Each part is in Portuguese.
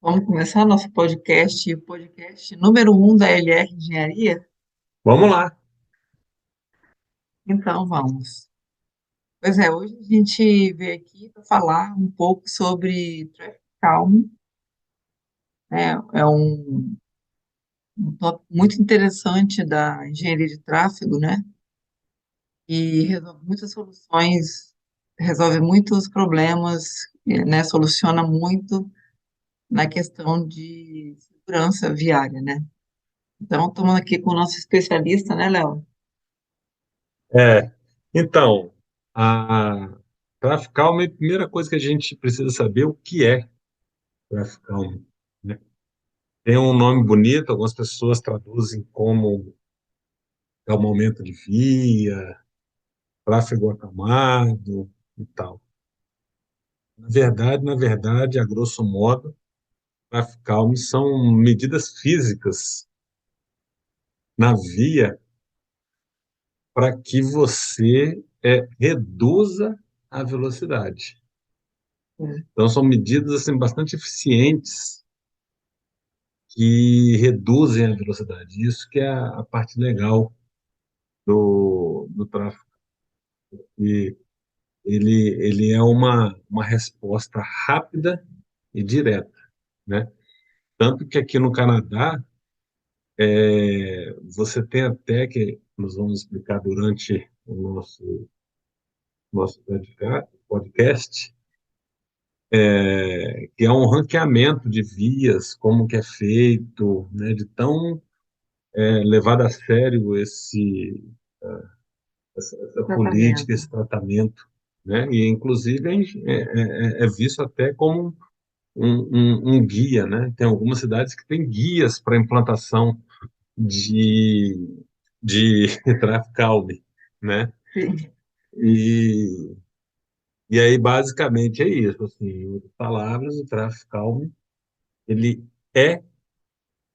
Vamos começar nosso podcast, o podcast número 1 da LR Engenharia? Vamos lá. Então, vamos. Pois é, hoje a gente veio aqui para falar um pouco sobre Traffic Calm. É um tópico muito interessante da engenharia de tráfego, né? E resolve muitas soluções, resolve muitos problemas, né? Soluciona muito na questão de segurança viária, né? Então, estamos aqui com o nosso especialista, né, Léo? É, então, a Traffic Calm, a primeira coisa que a gente precisa saber é o que é Traffic Calm, né? Tem um nome bonito, algumas pessoas traduzem como calmamento de via, tráfego acalmado e tal. Na verdade, a grosso modo, Traffic Calm são medidas físicas na via para que você reduza a velocidade. Então, são medidas assim, bastante eficientes que reduzem a velocidade. Isso que é a parte legal do tráfego. E ele é uma resposta rápida e direta, né? Tanto que aqui no Canadá, você tem até, que nós vamos explicar durante o nosso podcast, que é um ranqueamento de vias, como que é feito, né, de tão levado a sério essa política, Tratamento. esse tratamento, né? E inclusive é visto até como um guia, né? Tem algumas cidades que têm guias para implantação de tráfego calmo, né? Sim. E, e aí basicamente é isso, assim, em outras palavras, o tráfego calmo ele é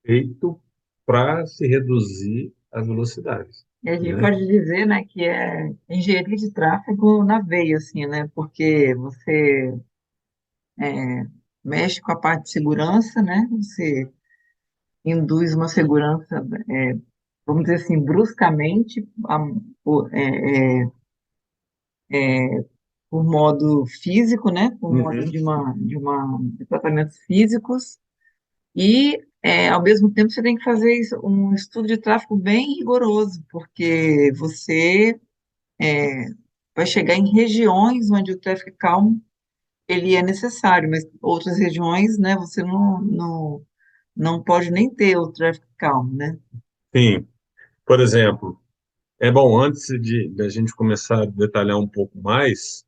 feito para se reduzir a velocidade, E a gente né? pode dizer, né, que é engenharia de tráfego na veia, assim, né, porque você mexe com a parte de segurança, né, você induz uma segurança, vamos dizer assim, bruscamente, por, por modo físico, né, por modo Uhum. de tratamentos físicos, e, ao mesmo tempo, você tem que fazer um estudo de tráfego bem rigoroso, porque você vai chegar em regiões onde o traffic calm ele é necessário, mas outras regiões, né, você não pode nem ter o traffic calm, né? Sim, por exemplo, é bom, antes de da gente começar a detalhar um pouco mais,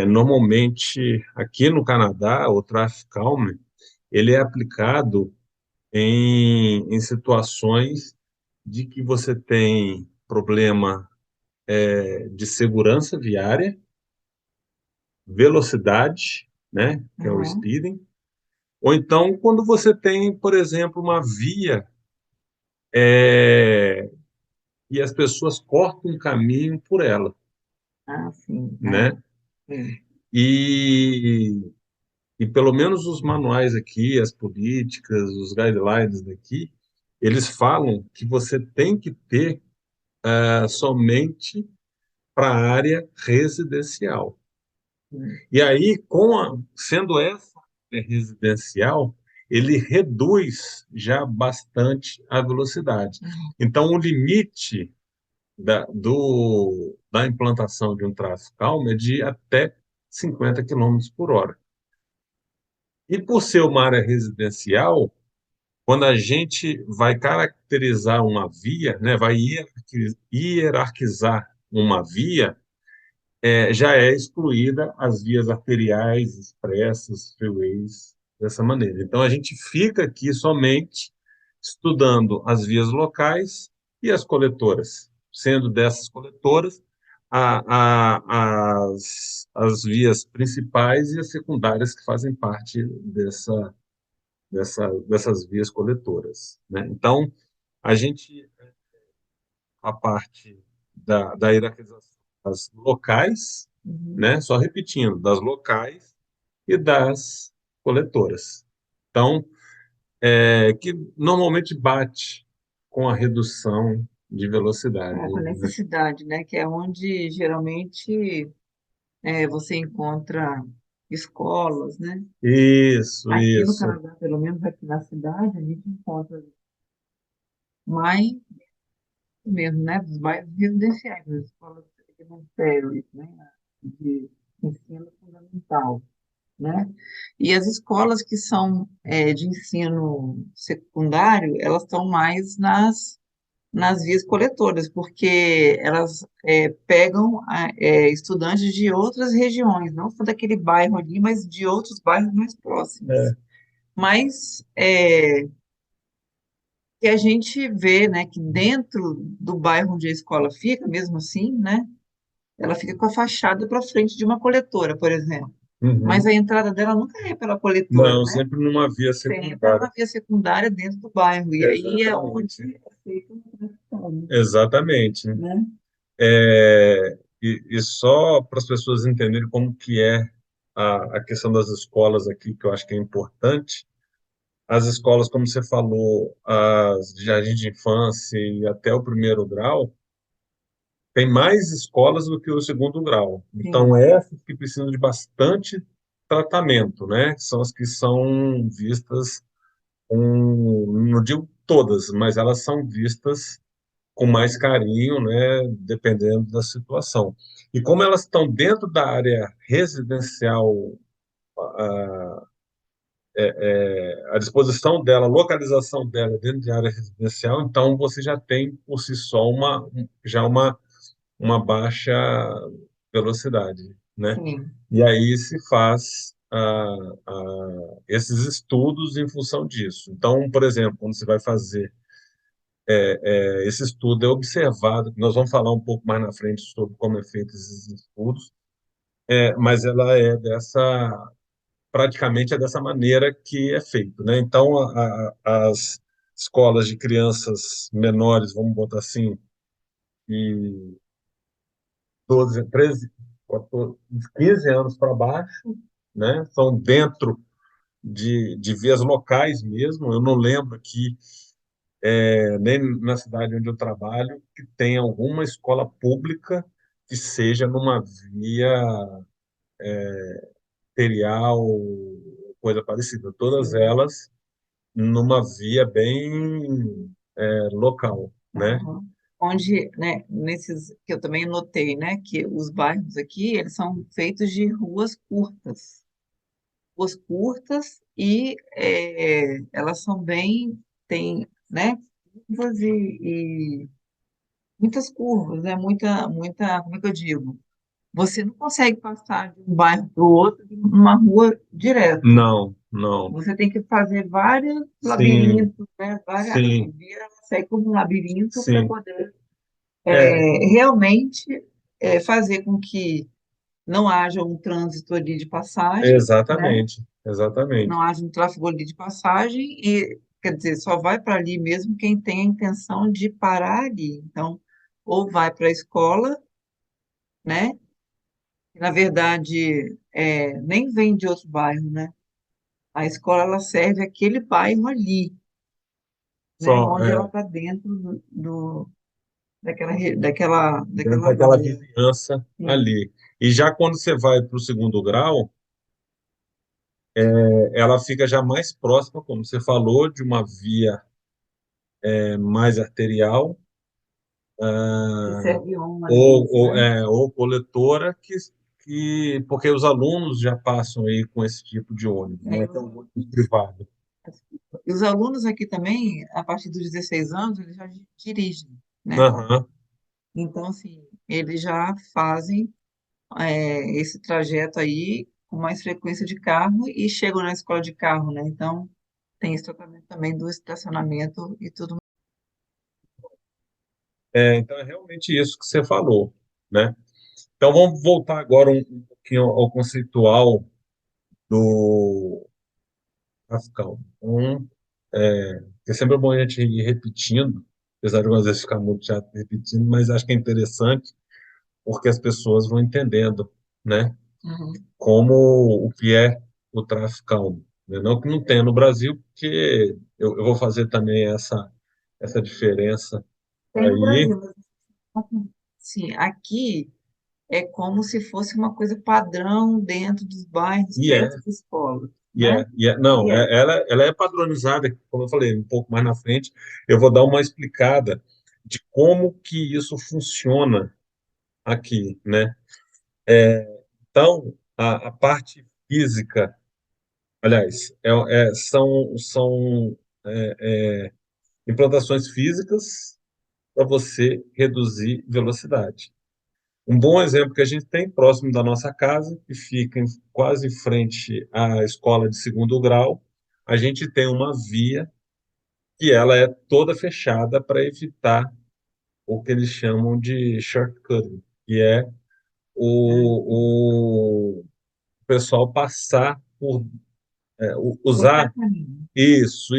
normalmente aqui no Canadá, o Traffic Calm, ele é aplicado em situações de que você tem problema de segurança viária, velocidade, né, que é o Uhum. speeding, ou então quando você tem, por exemplo, uma via e as pessoas cortam um caminho por ela, Ah, sim, né? é. E pelo menos os manuais aqui, as políticas, os guidelines daqui, eles falam que você tem que ter somente para a área residencial. E aí, sendo essa área residencial, ele reduz já bastante a velocidade. Uhum. Então, o limite da implantação de um tráfego calmo é de até 50 quilômetros por hora. E por ser uma área residencial, quando a gente vai caracterizar uma via, né, vai hierarquizar uma via, já é excluída as vias arteriais, expressas, freeways, dessa maneira. Então, a gente fica aqui somente estudando as vias locais e as coletoras, sendo dessas coletoras as vias principais e as secundárias que fazem parte dessas vias coletoras, né? Então, a gente, a parte da hierarquização das locais, Uhum. né? Só repetindo, das locais e das coletoras. Então, que normalmente bate com a redução de velocidade, Com a né? necessidade, né? Que é onde geralmente você encontra escolas, né? Isso, Aqui no isso. Canadá, pelo menos aqui na cidade, a gente encontra mais mesmo, né? Dos bairros residenciais, das escolas elementárias, né? De ensino fundamental, né? E as escolas que são de ensino secundário, elas estão mais nas vias coletoras, porque elas pegam estudantes de outras regiões, não só daquele bairro ali, mas de outros bairros mais próximos. É. Mas que a gente vê, né, que dentro do bairro onde a escola fica, mesmo assim, né, ela fica com a fachada para frente de uma coletora, por exemplo. Mas Uhum. a entrada dela nunca é pela coletora, Não, né? sempre numa via Sempre é secundária. uma via secundária dentro do bairro. E aí é Exatamente. onde é feita uma transição, Exatamente. né? E só para as pessoas entenderem como que é a questão das escolas aqui, que eu acho que é importante, as escolas, como você falou, as de jardim de infância e até o primeiro grau, tem mais escolas do que o segundo grau. Então, Sim, essas que precisam de bastante tratamento, né? São as que são vistas não digo todas, mas elas são vistas com mais carinho, né? Dependendo da situação. E como elas estão dentro da área residencial, a disposição dela, a localização dela dentro de área residencial, então você já tem por si só uma baixa velocidade, né? sim, E aí se faz esses estudos em função disso. Então, por exemplo, quando você vai fazer esse estudo, é observado, nós vamos falar um pouco mais na frente sobre como é feito esses estudos, mas ela é praticamente é dessa maneira que é feito, né? Então, as escolas de crianças menores, vamos botar assim, e 12, 13, 14, 15 anos para baixo, né? São dentro de vias locais mesmo. Eu não lembro aqui, nem na cidade onde eu trabalho, que tem alguma escola pública que seja numa via ferial, coisa parecida. Todas sim. elas numa via bem local, né? Aham. Onde, né, nesses que eu também notei, né, que os bairros aqui, eles são feitos de ruas curtas e elas são bem, tem, né, curvas e muitas curvas, né, como é que eu digo? Você não consegue passar de um bairro para o outro numa rua direto. Não, não. Você tem que fazer vários Sim, labirintos, né, várias, a sim, via sai como um labirinto para sim. poder É, realmente fazer com que não haja um trânsito ali de passagem, né? exatamente, exatamente. Não haja um tráfego ali de passagem e, quer dizer, só vai para ali mesmo quem tem a intenção de parar ali. Então, ou vai para a escola, né? Que, na verdade, nem vem de outro bairro, né? A escola, ela serve aquele bairro ali, né? Só, Onde ela está dentro dentro daquela daquela rua. vizinhança Sim. ali. E já quando você vai para o segundo grau, ela fica já mais próxima, como você falou, de uma via mais arterial, Que ah, serve ônibus, né? ou coletora, porque os alunos já passam aí com esse tipo de ônibus, É, né? Que é um ônibus privado. e os alunos aqui também, a partir dos 16 anos, eles já dirigem, né? Aham. Então, assim, eles já fazem esse trajeto aí com mais frequência de carro e chegam na escola de carro, né? Então, tem esse tratamento também do estacionamento e tudo. Então é realmente isso que você falou, né? Então vamos voltar agora um pouquinho ao conceitual do Pascal. É sempre bom a gente ir repetindo, apesar de algumas vezes ficar muito chato repetindo, mas acho que é interessante porque as pessoas vão entendendo, né? Uhum. Como o que é o tráfico calmo. né? Não que não tenha no Brasil, porque eu vou fazer também essa diferença Tem no aí, Brasil, mas sim, aqui é como se fosse uma coisa padrão dentro dos bairros, e é, perto das escolas, né? não, E é. ela é padronizada, como eu falei, um pouco mais na frente, eu vou dar uma explicada de como que isso funciona aqui, né? Então, a parte física, aliás, são implantações físicas para você reduzir velocidade. Um bom exemplo que a gente tem próximo da nossa casa, que fica quase em frente à escola de segundo grau, a gente tem uma via que ela é toda fechada para evitar o que eles chamam de shortcutting, que é o pessoal passar por Cortar usar caminho. isso,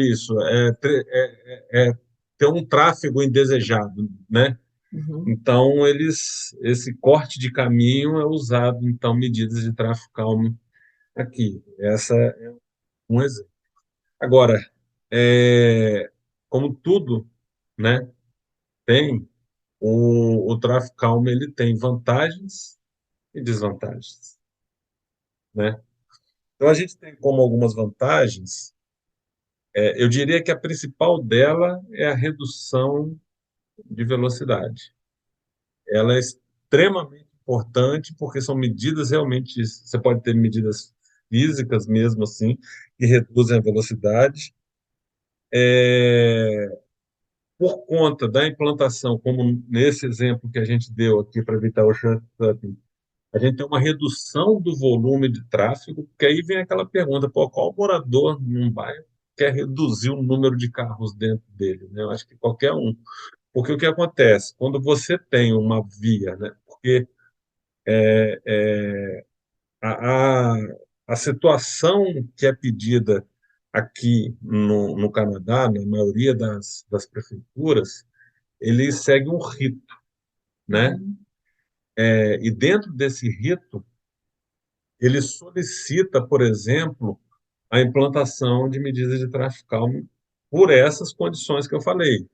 ter um tráfego indesejado, né? Uhum. Então, esse corte de caminho é usado, então, medidas de tráfego calmo aqui. Essa é um exemplo. Agora, como tudo, né, tem, o tráfego calmo ele tem vantagens e desvantagens, né? Então, a gente tem como algumas vantagens, eu diria que a principal dela é a redução de velocidade. Ela é extremamente importante porque são medidas realmente, você pode ter medidas físicas mesmo assim, que reduzem a velocidade. Por conta da implantação, como nesse exemplo que a gente deu aqui para evitar o shortcutting, a gente tem uma redução do volume de tráfego, porque aí vem aquela pergunta, pô, qual morador num bairro quer reduzir o número de carros dentro dele, né? Eu acho que qualquer um. Porque o que acontece? Quando você tem uma via, né? Porque a, a, a situação que é pedida aqui no Canadá, na maioria das prefeituras, ele segue um rito, né? Uhum. E dentro desse rito, ele solicita, por exemplo, a implantação de medidas de tráfego calmo por essas condições que eu falei.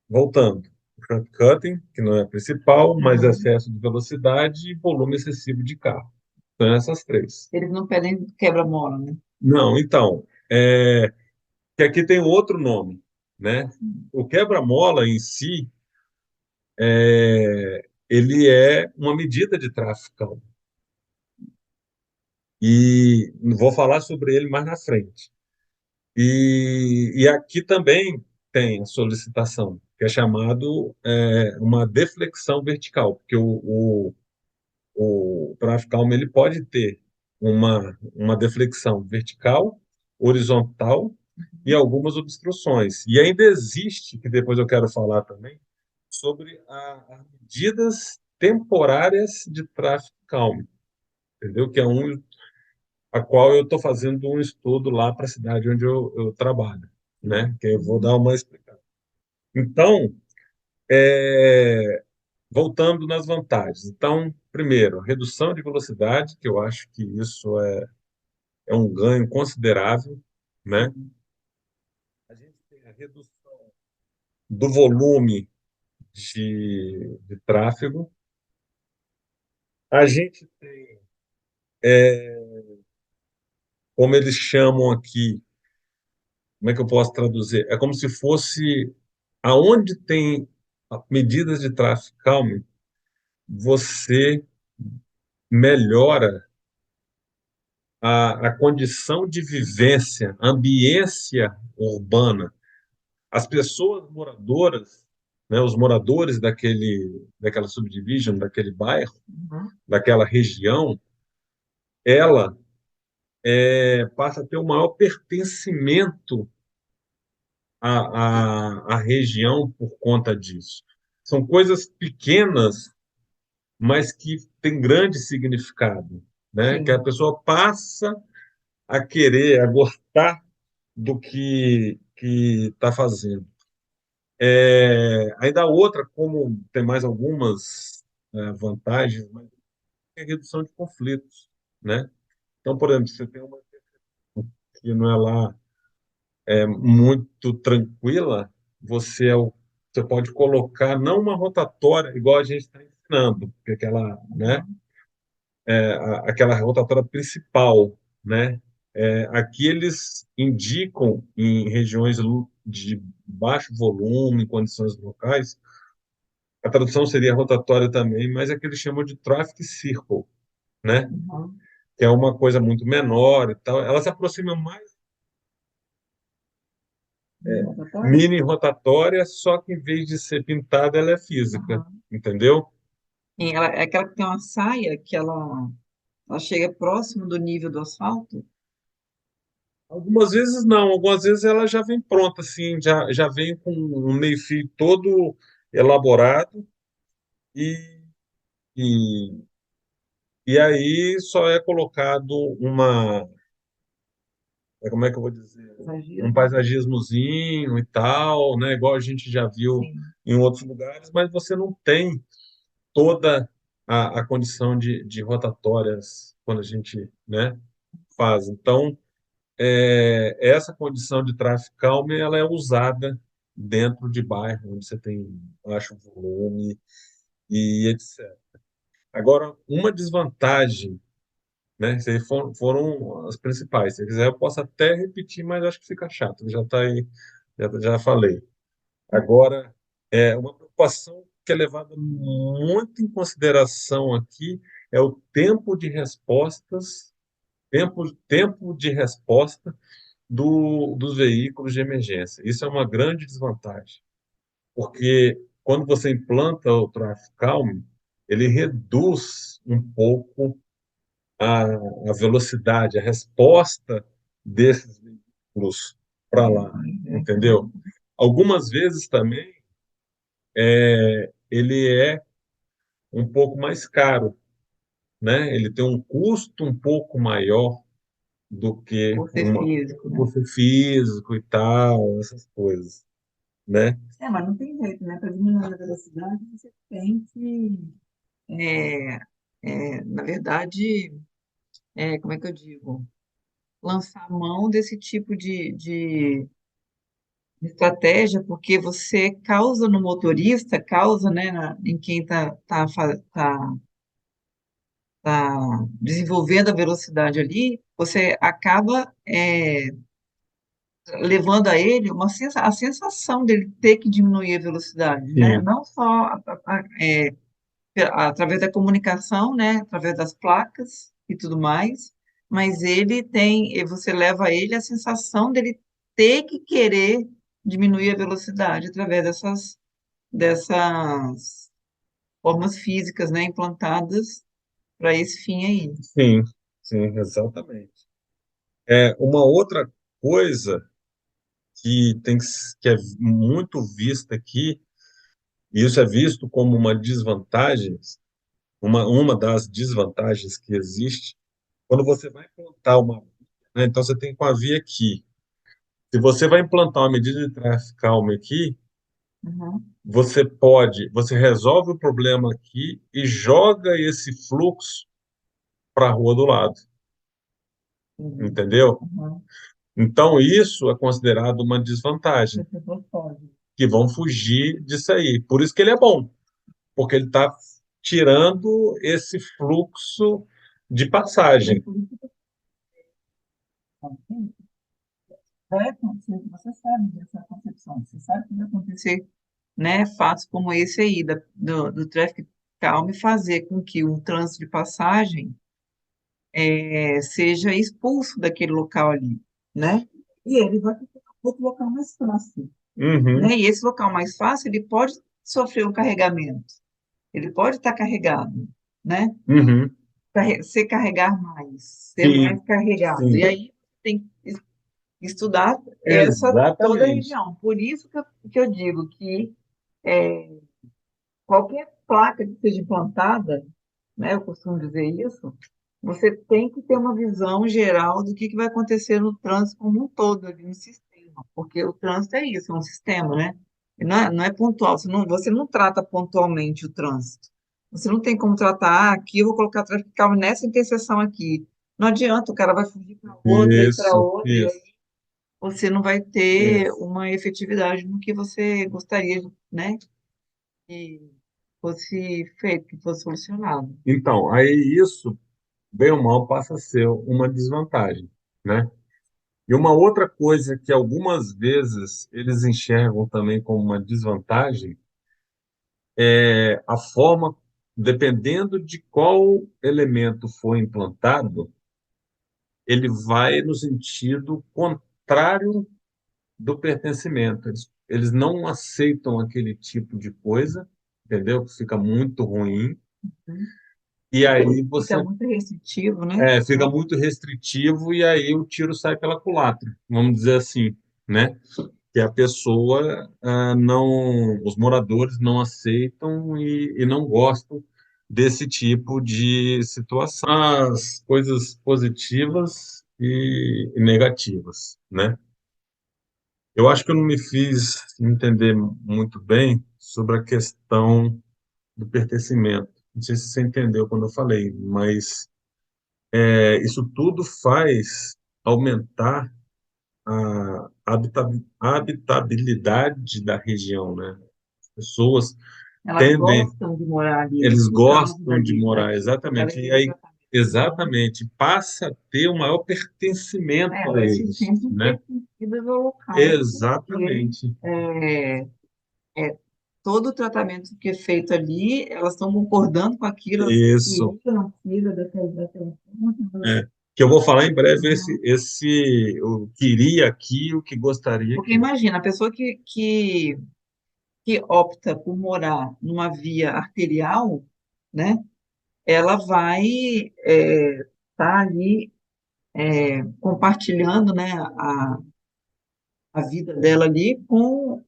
Voltando, shortcutting, que não é a principal, mas Uhum. excesso de velocidade e volume excessivo de carro. São essas três. Eles não pedem quebra-mola, né? Não, então, que aqui tem outro nome, né? O quebra-mola em si, ele é uma medida de tráfego calmo. E vou falar sobre ele mais na frente. E aqui também tem a solicitação, que é chamado uma deflexão vertical, porque o tráfego calmo ele pode ter uma deflexão vertical, horizontal e algumas obstruções. E ainda existe, que depois eu quero falar também, sobre as medidas temporárias de tráfego calmo, entendeu? Que é a qual eu estou fazendo um estudo lá para a cidade onde eu trabalho, né? Que eu vou Uhum. dar uma explicação. Então, voltando nas vantagens. Então, primeiro, redução de velocidade, que eu acho que isso é um ganho considerável, né? A gente tem a redução do volume de tráfego. A gente tem, como eles chamam aqui, como é que eu posso traduzir? É como se fosse aonde tem medidas de tráfego calmo, você melhora a condição de vivência, a ambiência urbana. As pessoas moradoras, né, os moradores daquela subdivision, daquele bairro, Uhum. daquela região, ela passa a ter um maior pertencimento à região por conta disso. São coisas pequenas, mas que têm grande significado, né? Que a Sim. pessoa passa a querer, a gostar do que está fazendo. Ainda outra, como tem mais algumas vantagens, mas é a redução de conflitos, né? Então, por exemplo, você tem que não é lá muito tranquila, você pode colocar não uma rotatória igual a gente está ensinando, porque aquela, né, Uhum. aquela rotatória principal, né? Aqui eles indicam em regiões de baixo volume, em condições locais, a tradução seria rotatória também, mas é que eles chamam de traffic circle, né? Uhum. Que é uma coisa muito menor e tal. Ela se aproxima mais Rotatória? mini rotatória, só que em vez de ser pintada, ela é física, Uhum. entendeu? E ela, é aquela que tem uma saia que ela chega próximo do nível do asfalto? Algumas vezes não, algumas vezes ela já vem pronta, assim, já vem com um meio-fio todo elaborado e, e, e aí só é colocado como é que eu vou dizer, um Exagero? paisagismozinho e tal, né, igual a gente já viu Sim. em outros lugares, mas você não tem toda a condição de rotatórias quando a gente, né, faz. Então, essa condição de tráfego calmo ela é usada dentro de bairro onde você tem baixo volume e etc. Agora, uma desvantagem, né? Essas aí foram as principais. Se quiser, eu posso até repetir, mas acho que fica chato. Já está aí, já falei. Agora, uma preocupação que é levada muito em consideração aqui é o tempo de respostas, tempo de resposta dos veículos de emergência. Isso é uma grande desvantagem, porque quando você implanta o Traffic Calm, ele reduz um pouco a, a velocidade, a resposta desses veículos para lá, entendeu? Algumas vezes também ele é um pouco mais caro, né? Ele tem um custo um pouco maior do que Por ser físico, né? por ser físico e tal, essas coisas, né? É, mas não tem jeito, né? Para diminuir a velocidade, você tem que, é, na verdade, como é que eu digo? Lançar mão desse tipo de estratégia, porque você causa no motorista, causa, né, em quem tá desenvolvendo a velocidade ali, você acaba levando a ele a sensação dele ter que diminuir a velocidade, né? Sim, Não só através da comunicação, né, através das placas e tudo mais, mas você leva ele a sensação dele ter que querer diminuir a velocidade através dessas formas físicas, né, implantadas para esse fim aí. sim, sim, exatamente. Uma outra coisa que é muito vista aqui, e isso é visto como uma desvantagem, uma das desvantagens que existe, quando você vai implantar uma, né, então você tem com a via aqui. Se você vai implantar uma medida de tráfego calmo aqui, Uhum, você resolve o problema aqui e joga esse fluxo para a rua do lado, uhum, entendeu? uhum. Então, isso é considerado uma desvantagem, As pessoas podem. que vão fugir disso aí. Por isso que ele é bom, porque ele está tirando esse fluxo de E é passagem. por isso que vai acontecer, você sabe dessa concepção, você sabe que vai acontecer, né, fatos como esse aí, do traffic calm, e fazer com que o trânsito de passagem seja expulso daquele local ali, né? E ele vai para outro local mais fácil, Uhum, né? E esse local mais fácil, ele pode sofrer um carregamento, ele pode estar carregado, né? uhum. Se carregar mais, ser mais Sim, carregado. E sim, aí tem que estudar toda a exatamente. região. Por isso que eu digo que qualquer placa que seja implantada, né, eu costumo dizer isso, você tem que ter uma visão geral do que vai acontecer no trânsito como um todo, ali no sistema, porque o trânsito é isso, é um sistema, né? E não é pontual, você não trata pontualmente o trânsito. Você não tem como tratar, aqui eu vou colocar tráfego calmo nessa interseção aqui, não adianta, o cara vai fugir para Isso, outra, e isso, aí você não vai ter isso. uma efetividade no que você gostaria, né, que fosse feito, que fosse solucionado. Então, aí isso, bem ou mal, passa a ser uma desvantagem, né? E uma outra coisa que algumas vezes eles enxergam também como uma desvantagem é a forma, dependendo de qual elemento for implantado, ele vai no sentido contrário do pertencimento. Eles não aceitam aquele tipo de coisa, entendeu? Que fica muito ruim. Né? E aí Fica você muito restritivo, né? fica muito restritivo e aí o tiro sai pela culatra, vamos dizer assim, né? Que a pessoa não, os moradores não aceitam e não gostam desse tipo de situação. As coisas positivas e negativas, né? Eu acho que eu não me fiz entender muito bem sobre a questão do pertencimento. Não sei se você entendeu quando eu falei, mas isso tudo faz aumentar a habitabilidade da região, né? As pessoas Elas tendem, gostam de morar ali, eles por causa gostam de morar daquela exatamente, e aí representação. Então, exatamente passa a ter um maior pertencimento a elas se eles, sentem né? pertencidas ao local, porque Exatamente. é, é, todo o tratamento que é feito ali, elas estão concordando com aquilo, elas Isso. criam filha daquela forma, É. Que eu vou falar em breve uhum. eu queria aqui, o que gostaria Porque aqui. imagina, a pessoa que opta por morar numa via arterial, né, ela vai estar ali compartilhando, né, a vida dela ali com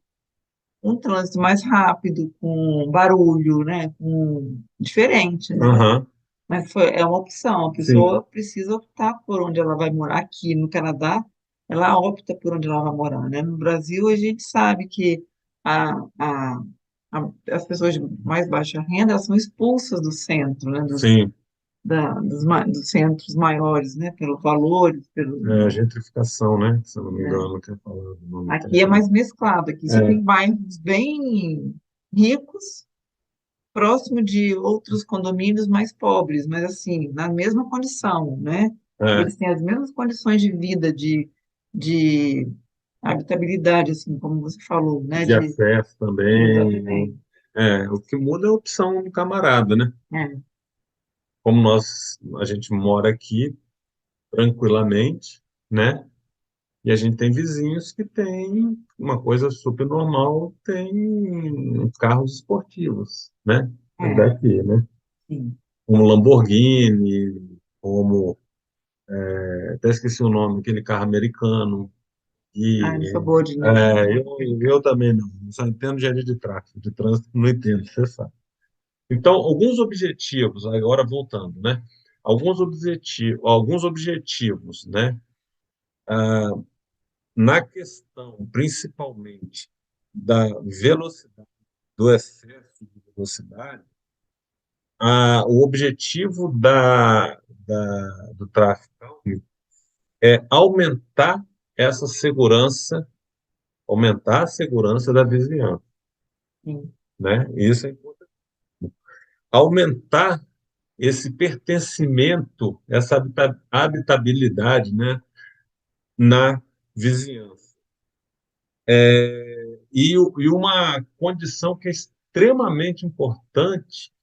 um trânsito mais rápido, com barulho, né, com diferente, né? Aham, Mas é uma opção. A sim, pessoa precisa optar por onde ela vai morar. Aqui no Canadá, ela opta por onde ela vai morar, né? No Brasil, a gente sabe que a, a, as pessoas de mais baixa renda, elas são expulsas do centro, né? sim. Dos centros maiores, né? Pelos valores, É, a gentrificação, né? Se eu não me né? engano, que eu falado o nome Aqui é técnico. mais mesclado. Aqui você É, tem bairros bem ricos, próximo de outros condomínios mais pobres, mas assim, na mesma condição, né? é, Eles têm as mesmas condições de vida, de habitabilidade, assim, como você falou, né? de acesso também. Exatamente. O que muda é a opção do camarada, né? É, Como a gente mora aqui tranquilamente, né? E a gente tem vizinhos que têm uma coisa super normal, tem carros esportivos, né? é, Daqui, né? sim. Como Lamborghini, como até esqueci o nome, aquele carro americano. Ah, não E sou boa de nome, não. eu também não. Só entendo de tráfego, de trânsito não entendo, você sabe. Então, alguns objetivos, agora voltando, né? Alguns objetivos, né? Na questão, principalmente, da velocidade, do excesso de velocidade, o objetivo do tráfego é essa segurança, aumentar a segurança da vizinhança, Sim. né? Isso é importante. Aumentar esse pertencimento, essa habitabilidade, né, na vizinhança. E uma condição que é extremamente importante,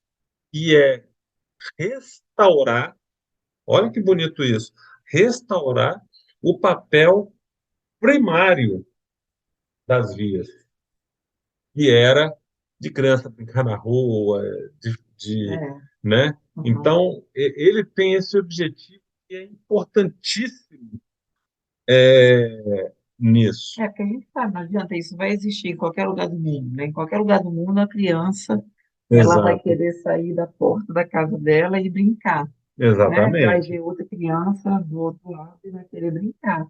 que é restaurar, olha que bonito isso, restaurar o papel primário das vias, que era de criança brincar na rua, É, né? uhum. Então, ele tem esse objetivo que é importantíssimo nisso. Porque a gente sabe, não adianta, isso vai existir em qualquer lugar do mundo, né? Em qualquer lugar do mundo, a criança, ela vai Exato, querer sair da porta da casa dela e brincar, né? Vai exatamente, ver outra criança do outro lado e vai querer brincar,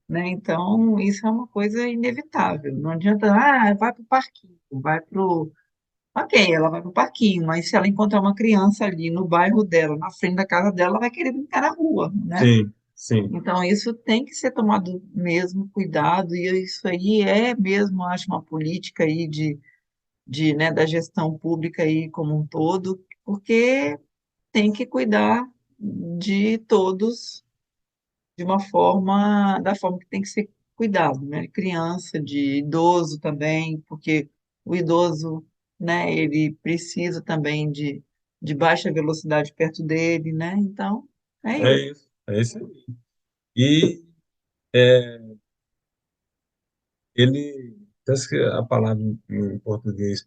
né? Então, isso é uma coisa inevitável. Não adianta, vai para o parquinho, vai para ok, ela vai para o parquinho, mas se ela encontrar uma criança ali no bairro dela, na frente da casa dela, ela vai querer brincar na rua, né? Sim, sim. Então, isso tem que ser tomado mesmo cuidado, e isso aí é mesmo, acho, uma política aí né, da gestão pública aí como um todo, porque tem que cuidar de todos de uma forma, da forma que tem que ser cuidado, né? Criança, de idoso também, porque o idoso, né, ele precisa também de baixa velocidade perto dele, né? Então, é É isso. isso. É isso aí. E é, ele, parece que a palavra em português,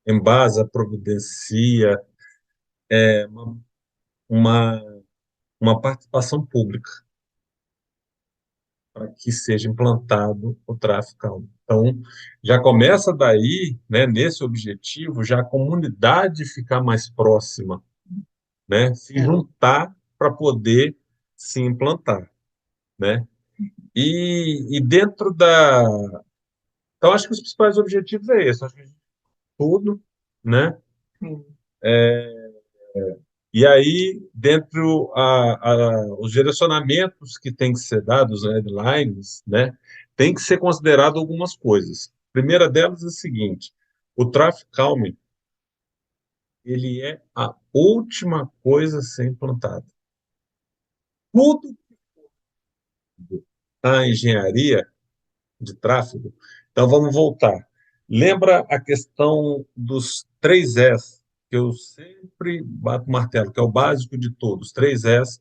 embasa, providencia, é uma, uma participação pública para que seja implantado o tráfico calmo. Então, já começa daí, né, nesse objetivo, já a comunidade ficar mais próxima, né, se É, juntar para poder se implantar, né? E dentro da... Então, acho que os principais objetivos é esse, acho que tudo, né? sim. E aí, dentro os direcionamentos que têm que ser dados, os headlines, né, tem que ser considerado algumas coisas. A primeira delas é a seguinte: o traffic calming, ele é a última coisa a ser implantada. Tudo a engenharia de tráfego. Então, vamos voltar. Lembra a questão dos três S, que eu sempre bato o martelo, que é o básico de todos, três S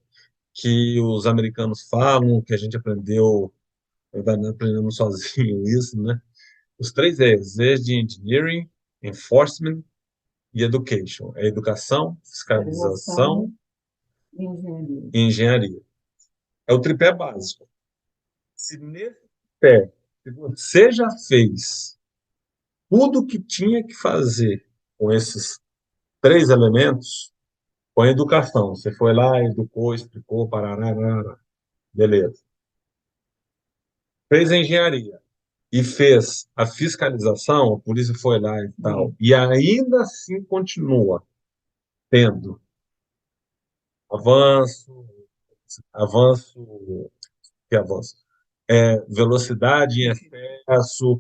que os americanos falam, que a gente aprendeu, aprendendo sozinho isso, né? Os três E's, E de Engineering, Enforcement e Education. É educação, fiscalização Fiscalização e engenharia. e engenharia. É o tripé básico. Se nesse tripé, se você já fez tudo o que tinha que fazer com esses três elementos, com a educação, você foi lá, educou, explicou, parará, beleza. Fez a engenharia e fez a fiscalização, a polícia foi lá e tal, Sim. e ainda assim continua tendo avanço, avanço, que avanço? Velocidade em excesso,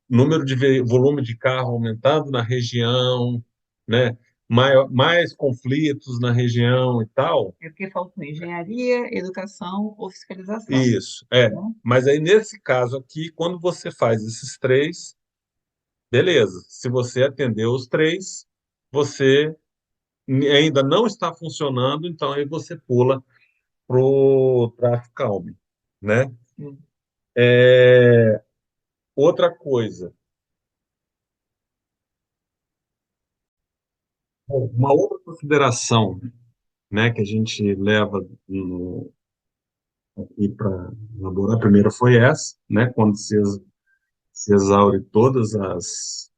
número de volume de carro aumentando na região, né? Mais conflitos na região e tal. É porque faltou engenharia, educação ou fiscalização, Isso, é. né? Mas aí, nesse caso aqui, quando você faz esses três, beleza. Se você atendeu os três, você ainda não está funcionando, então aí você pula pro tráfico calmo, né? Sim. É, outra coisa, uma outra consideração, né, que a gente leva aqui para elaborar, a primeira foi essa, né, quando se exaure todas as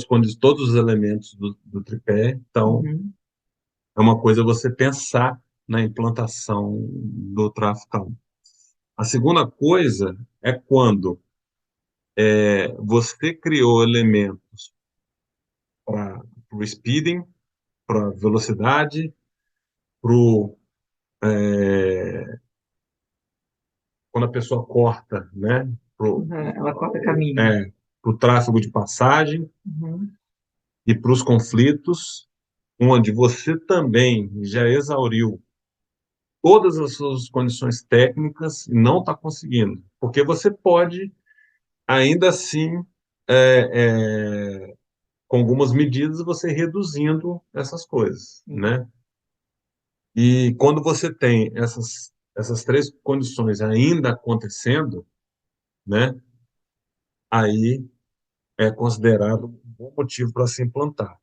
condições, todos os elementos do tripé, então Uhum. é uma coisa você pensar na implantação do tráfico. A segunda coisa é quando você criou elementos para o speeding, para velocidade, para quando a pessoa corta, né, para Uhum. Ela corta caminho. o tráfego de passagem Uhum. e para os conflitos, onde você também já exauriu todas as suas condições técnicas e não está conseguindo, porque você pode ainda assim com algumas medidas, você reduzindo essas coisas, Sim. né? E quando você tem essas três condições ainda acontecendo, né? Aí é considerado um bom motivo para se implantar.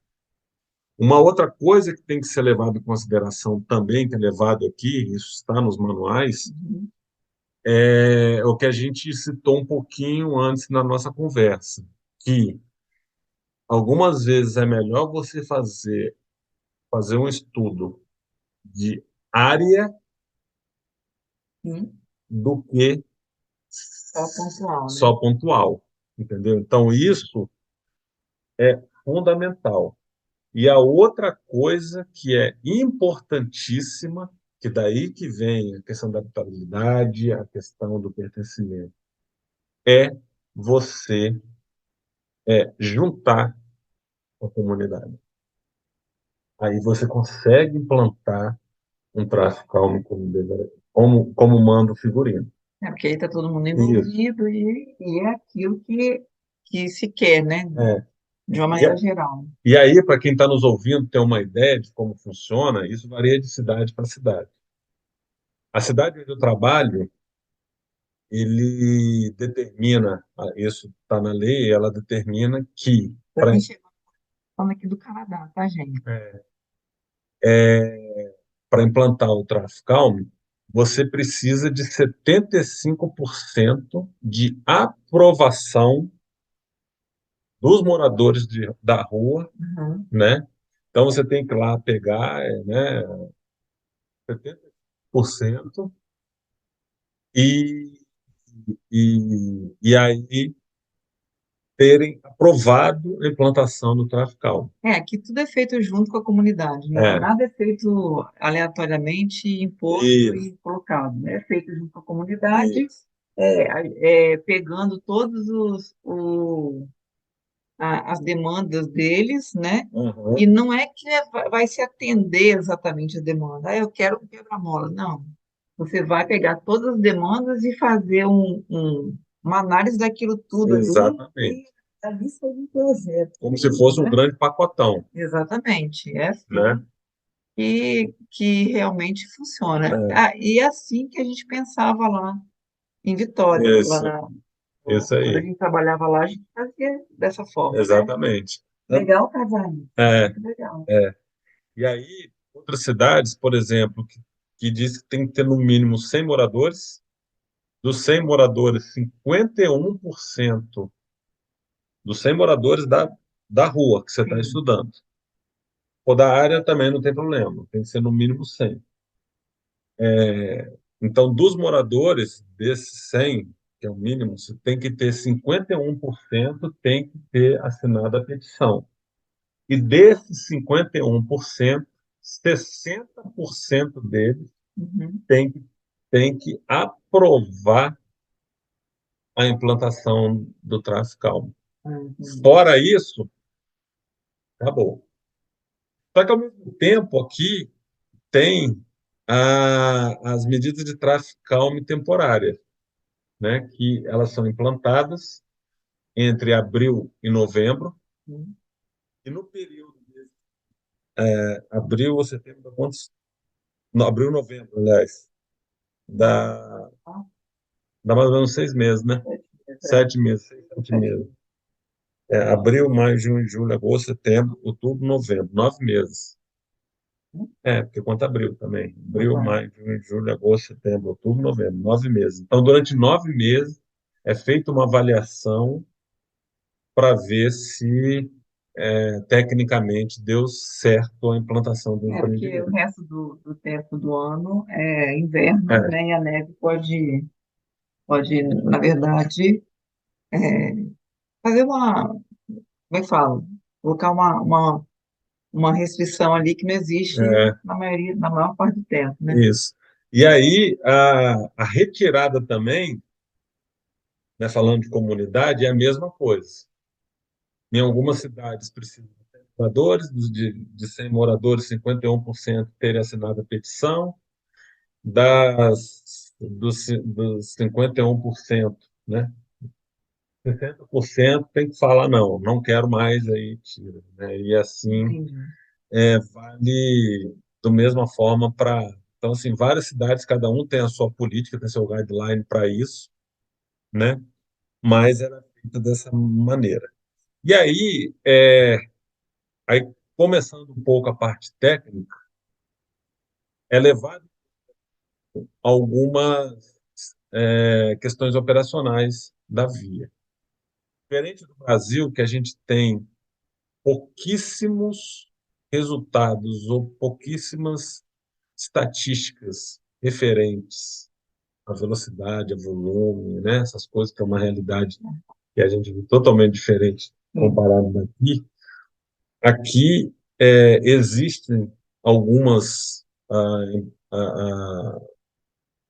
Uma outra coisa que tem que ser levado em consideração também, que é levado aqui, isso está nos manuais, Uhum. é o que a gente citou um pouquinho antes na nossa conversa, que algumas vezes é melhor você fazer um estudo de área Sim. do que Só pontual, né? só pontual, entendeu? Então, isso é fundamental. E a outra coisa que é importantíssima, que daí que vem a questão da habitabilidade, a questão do pertencimento, é você juntar a comunidade. Aí você consegue implantar um tráfico calmo como manda o figurino. É, porque aí está todo mundo Isso. envolvido e é aquilo que se quer, né? É. De uma E, maneira geral. e aí, para quem está nos ouvindo ter uma ideia de como funciona, isso varia de cidade para cidade. A cidade onde eu trabalho, ele determina, isso está na lei, ela determina que Para quem chegou falando aqui do Canadá, tá, gente? para implantar o tráfico calmo, você precisa de 75% de aprovação dos moradores da rua, Uhum. né? Então você tem que ir lá pegar, né, 70% e, e aí terem aprovado a implantação do tráfico calmo. É, aqui tudo é feito junto com a comunidade, né? É, Nada é feito aleatoriamente, imposto isso, e colocado, né? É feito junto com a comunidade, isso. pegando todos as demandas deles, né? E Uhum. não é que vai se atender exatamente a demanda. Ah, eu quero um quebra-mola. Não. Você vai pegar todas as demandas e fazer uma análise daquilo tudo ali Exatamente. e ali sai um projeto, Como se fosse um né? grande pacotão, Exatamente. É né? assim que realmente funciona. É, Ah, e é assim que a gente pensava lá em Vitória, isso, isso quando a aí, gente trabalhava lá, a gente fazia dessa forma, né? exatamente. Legal, Casarinho. É, Muito legal. é. E aí, outras cidades, por exemplo, que diz que tem que ter no mínimo 100 moradores, dos 100 moradores, 51% dos 100 moradores da rua que você está Sim. estudando. Ou da área também não tem problema, tem que ser no mínimo 100. Então, dos moradores, desses 100, que é o mínimo, você tem que ter 51% tem que ter assinado a petição. E desses 51%, 60% deles Uhum. tem que, tem que aprovar a implantação do tráfico calmo. Uhum. Fora isso, acabou. Só que, ao mesmo tempo, aqui tem as medidas de tráfico calmo temporárias, né, que elas são implantadas entre abril e novembro, Uhum. e no período de abril ou setembro, dá quantos? Não, abril, novembro, aliás, dá, Ah, dá mais ou menos 6 meses, né? 7 meses, 7 meses, 7 meses. Abril, maio, junho, julho, agosto, setembro, outubro, novembro, 9 meses. Porque conta abril também. Abril, Uhum. maio, junho, julho, agosto, setembro, outubro, novembro, 9 meses. Então, durante 9 meses, é feita uma avaliação para ver se tecnicamente deu certo a implantação do Porque o empreendimento. resto do tempo do ano é inverno, É, né? E a neve pode, na verdade, fazer como é que fala? Colocar uma restrição ali que não existe é, na maior parte do tempo, né? isso. E aí, a retirada também, né, falando de comunidade, é a mesma coisa. Em algumas cidades precisam de 100 moradores, de 100 moradores, 51% terem assinado a petição, dos 51%, né? 60% tem que falar, não, não quero mais, aí tira, né? E assim Entendi. vale da mesma forma para. Então, assim, várias cidades, cada um tem a sua política, tem seu guideline para isso, né? Mas era feita dessa maneira. E aí, começando um pouco a parte técnica, é levado algumas questões operacionais da via. Diferente do Brasil, que a gente tem pouquíssimos resultados ou pouquíssimas estatísticas referentes a velocidade, a volume, né? Essas coisas que é uma realidade que a gente vê totalmente diferente comparado daqui. Aqui existem algumas ah, ah,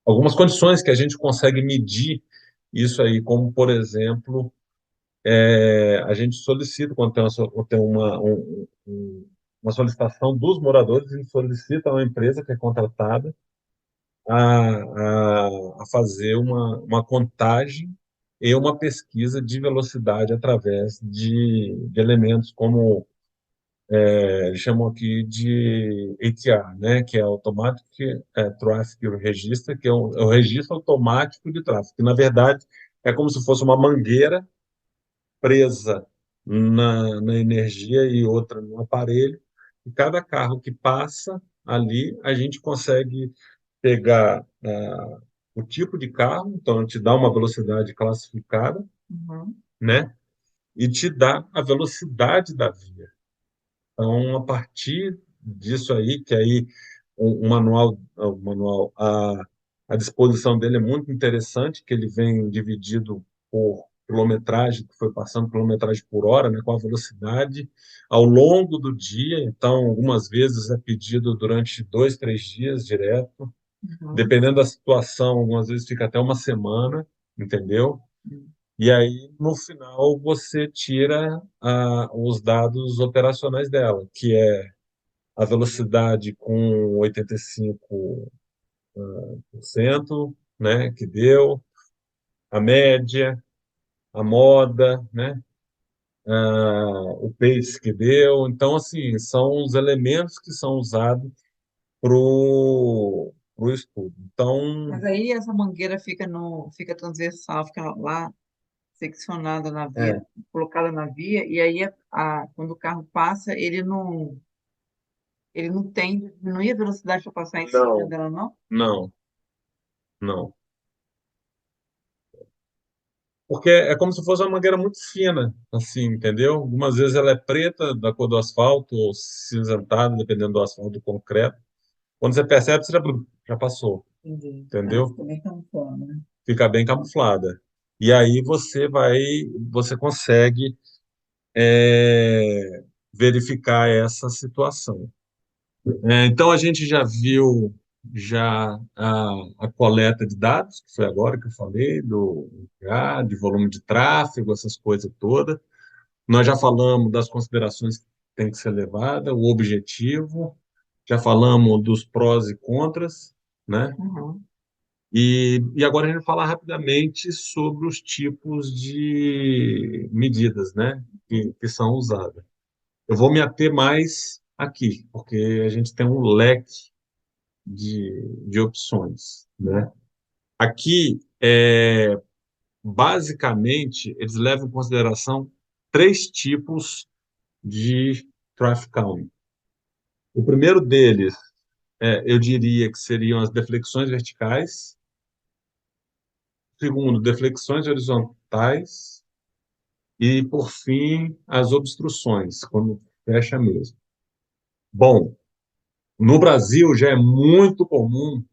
algumas condições que a gente consegue medir isso aí, como por exemplo, a gente solicita quando tem quando tem uma solicitação dos moradores, a gente solicita a uma empresa que é contratada a fazer uma contagem e uma pesquisa de velocidade através de elementos como eles chamam aqui de ATR, né, que é Automatic Traffic Register, que é o registro automático de tráfego, que na verdade é como se fosse uma mangueira presa na energia e outra no aparelho, e cada carro que passa ali, a gente consegue pegar o tipo de carro, então te dá uma velocidade classificada, Uhum. né? E te dá a velocidade da via. Então, a partir disso aí, que aí o manual a disposição dele é muito interessante, que ele vem dividido por quilometragem, que foi passando quilometragem por hora, né, com a velocidade ao longo do dia. Então, algumas vezes é pedido durante 2, 3 dias direto. Uhum. Dependendo da situação, algumas vezes fica até uma semana, entendeu? E aí, no final, você tira os dados operacionais dela, que é a velocidade com 85%, né, que deu, a média, a moda, né, o pace que deu. Então, assim, são os elementos que são usados para o estudo. Então, Mas aí essa mangueira fica no, fica transversal, fica lá seccionada na via, é, colocada na via, e aí quando o carro passa, ele não tem, diminuir a velocidade para passar em cima não, dela, não? não, não. Porque é como se fosse uma mangueira muito fina, assim, entendeu? Algumas vezes ela é preta, da cor do asfalto, ou cinzentada, dependendo do asfalto do concreto. Quando você percebe, você já passou, Entendi. Ela entendeu? fica bem camuflada, né? Fica bem camuflada. E aí você consegue verificar essa situação. Então a gente já viu já a coleta de dados, que foi agora que eu falei, de volume de tráfego, essas coisas todas. Nós já falamos das considerações que tem que ser levada, o objetivo, já falamos dos prós e contras, né? Uhum. E agora a gente vai falar rapidamente sobre os tipos de medidas, né, que são usadas. Eu vou me ater mais aqui, porque a gente tem um leque de opções, né? Aqui, basicamente, eles levam em consideração três tipos de traffic calming. O primeiro deles, eu diria que seriam as deflexões verticais. Segundo, deflexões horizontais. E, por fim, as obstruções, quando fecha mesmo. Bom, no Brasil já é muito comum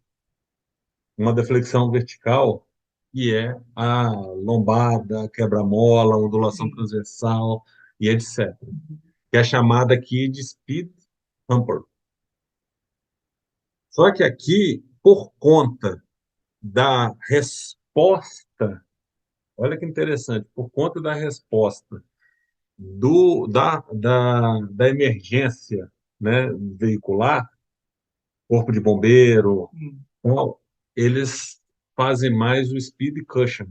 uma deflexão vertical, que é a lombada, quebra-mola, ondulação Sim. transversal e etc., que é chamada aqui de speed bumper. Só que aqui, por conta da resposta, olha que interessante, por conta da resposta da emergência, né, veicular, corpo de bombeiro, Sim. tal, eles fazem mais o speed cushion,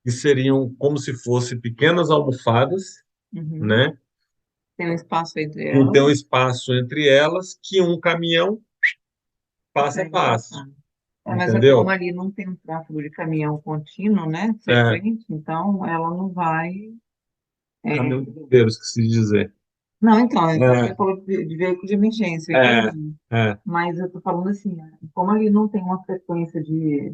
que seriam como se fossem pequenas almofadas, Uhum. né, Tem um espaço entre que tem elas, um espaço entre elas que um caminhão passa consegue fácil, passar. Mas como entendeu? ali não tem um tráfego de caminhão contínuo, né, É, frequente, então ela não vai. caminhão é, de bombeiros, que se dizer. Não, então, você É, falou de veículo de emergência, eu é, entendi. é. Mas eu estou falando assim, como ali não tem uma frequência de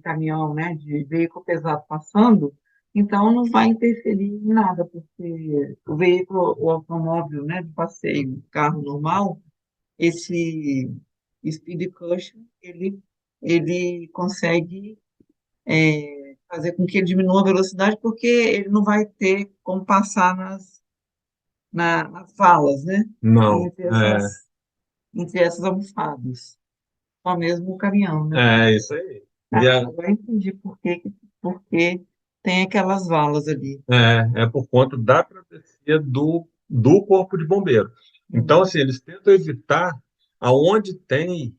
caminhão, né, de veículo pesado passando, então não vai interferir em nada, porque o veículo, o automóvel, né, de passeio, carro normal, esse speed cushion, ele ele consegue fazer com que ele diminua a velocidade, porque ele não vai ter como passar nas valas, né? Não, Entre entre essas almofadas. Só mesmo o caminhão, né? é isso aí. E Ah, agora eu entendi por que tem aquelas valas ali. é por conta da travessia do Corpo de Bombeiro. Então, Uhum. assim, eles tentam evitar aonde tem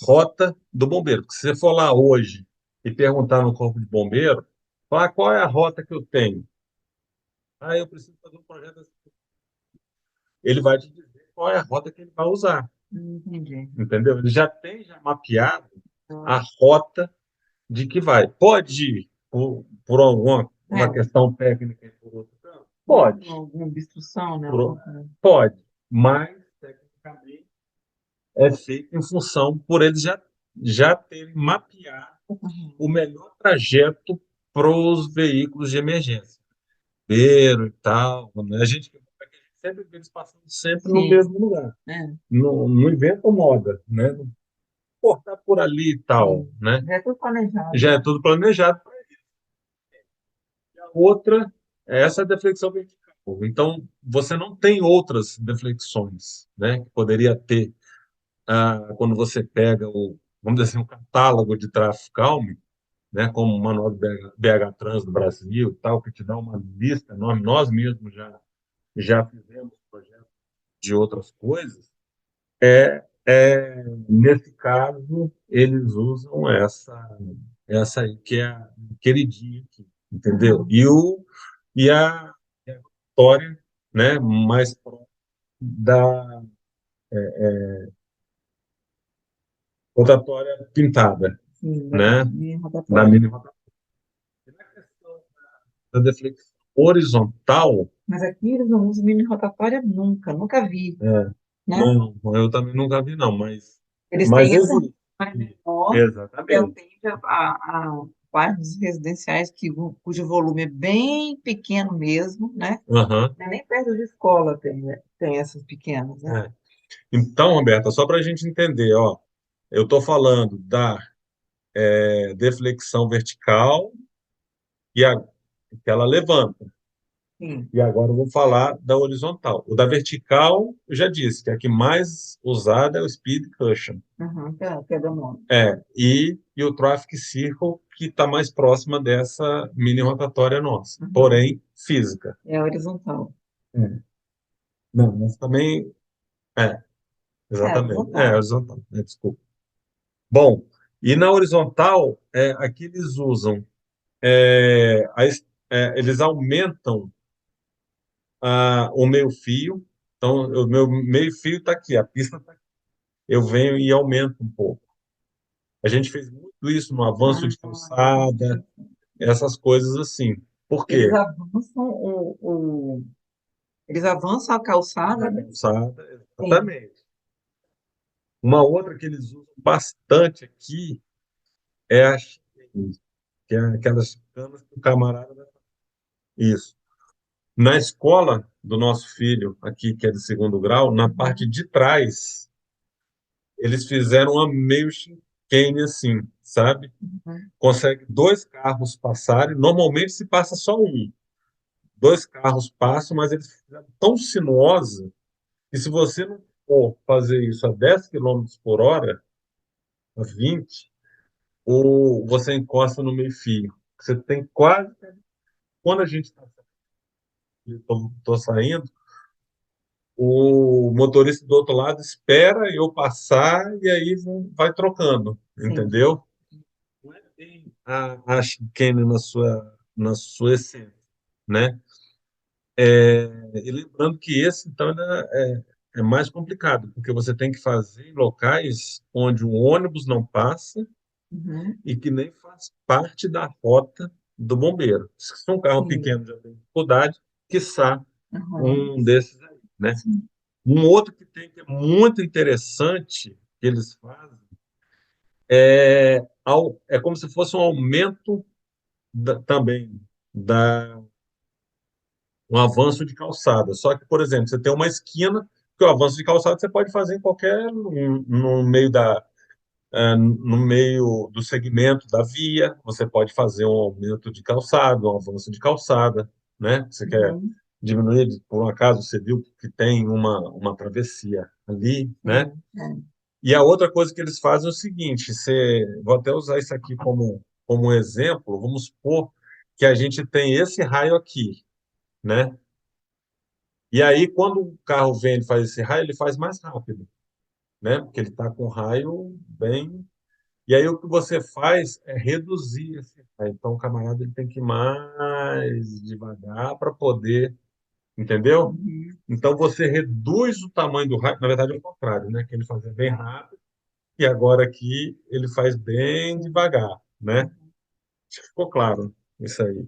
rota do bombeiro. Porque se você for lá hoje e perguntar no Corpo de Bombeiro, falar qual é a rota que eu tenho. Ah, eu preciso fazer um projeto assim. Ele vai te dizer qual é a rota que ele vai usar, Entendi. entendeu? Ele já tem já mapeado Ah, a rota de que vai. Pode ir por alguma uma é, questão técnica e por outro canto? por Pode. alguma obstrução, né? Por- Pode, mas tecnicamente é feito em função por eles já terem mapeado Uhum. o melhor trajeto para os veículos de emergência. Beiro e tal, né? A gente sempre vê eles passando sempre no Sim, mesmo lugar. é, Não inventa moda, né? Não cortar por ali e tal, sim. né? Já é tudo planejado, Já né? é tudo planejado. A outra é essa deflexão vertical. Então, você não tem outras deflexões, né? Que poderia ter quando você pega vamos dizer assim, um catálogo de tráfego calmo, né? Como o Manual do BH Trans do Brasil, e tal, que te dá uma lista enorme. Nós mesmos já fizemos projetos de outras coisas. Nesse caso, eles usam essa aí, que é a queridinha aqui, entendeu? Uhum. E a história, né, mais próxima da rotatória pintada, Sim, né, minha da rotatória. mini rotatória. E na questão da deflexão horizontal, Mas aqui eles não usam mini rotatória nunca, nunca vi, é, né? não, eu também nunca vi, não, Eles mas têm essa existe. rotatória menor, que Exatamente. atende a bairros residenciais cujo volume é bem pequeno mesmo, né? Aham. Não é nem perto de escola tem, né? Tem essas pequenas, né? É. Então, Roberta, só para a gente entender, ó, eu estou falando da deflexão vertical e que ela levanta. Sim. E agora eu vou falar da horizontal. O da vertical, eu já disse, que é a que mais usada é o speed cushion. Uhum, que é da mão. E o traffic circle, que está mais próxima dessa mini rotatória nossa, Uhum. porém física. É horizontal. É. Não, mas também. É, É exatamente. É, horizontal. horizontal, desculpa. Bom, e na horizontal, aqui eles usam, eles aumentam o meio-fio. Então, o meu meio-fio está aqui, a pista está aqui. Eu venho e aumento um pouco. A gente fez muito isso no avanço de calçada, Entendi. essas coisas assim. Por Eles quê? avançam eles avançam a calçada, Na né? calçada, Sim. exatamente. Uma outra que eles usam bastante aqui é a chicane, que é aquelas canas que o camarada vai. Isso. Na escola do nosso filho, aqui, que é de segundo grau, na parte Uhum. de trás, eles fizeram uma meio chicane assim, sabe? Uhum. Consegue dois carros passarem. Normalmente se passa só um. Dois carros passam, mas eles fizeram tão sinuosa que se você não for fazer isso a 10 quilômetros por hora, a 20, ou você encosta no meio-fio. Você tem quase. Quando a gente está saindo, o motorista do outro lado espera eu passar e aí vai trocando, Sim. entendeu? Não é bem a chicane na sua essência, né? E lembrando que esse, então, é mais complicado, porque você tem que fazer em locais onde o ônibus não passa Uhum. e que nem faz parte da rota do bombeiro. Se um carro Sim. pequeno já tem dificuldade, quiçá Uhum. um desses aí, né? Sim. Um outro que tem que é muito interessante que eles fazem é como se fosse um aumento também da um avanço de calçada. Só que, por exemplo, você tem uma esquina que o avanço de calçada você pode fazer em qualquer no meio no meio do segmento da via, você pode fazer um aumento de calçada, um avanço de calçada, né? Você quer Uhum. diminuir, por um acaso você viu que tem uma travessia ali, né? Sim, é. E a outra coisa que eles fazem é o seguinte, vou até usar isso aqui como exemplo, vamos supor que a gente tem esse raio aqui, né? E aí, quando o carro vem, ele faz esse raio, ele faz mais rápido, né? Porque ele está com o raio bem. E aí, o que você faz é reduzir esse raio. Então, o camarada ele tem que ir mais devagar para poder, entendeu? Uhum. Então, você reduz o tamanho do raio. Na verdade, é o contrário, né? Que ele fazia bem rápido e agora aqui ele faz bem Sim. devagar, né? Uhum. Acho que ficou claro isso aí.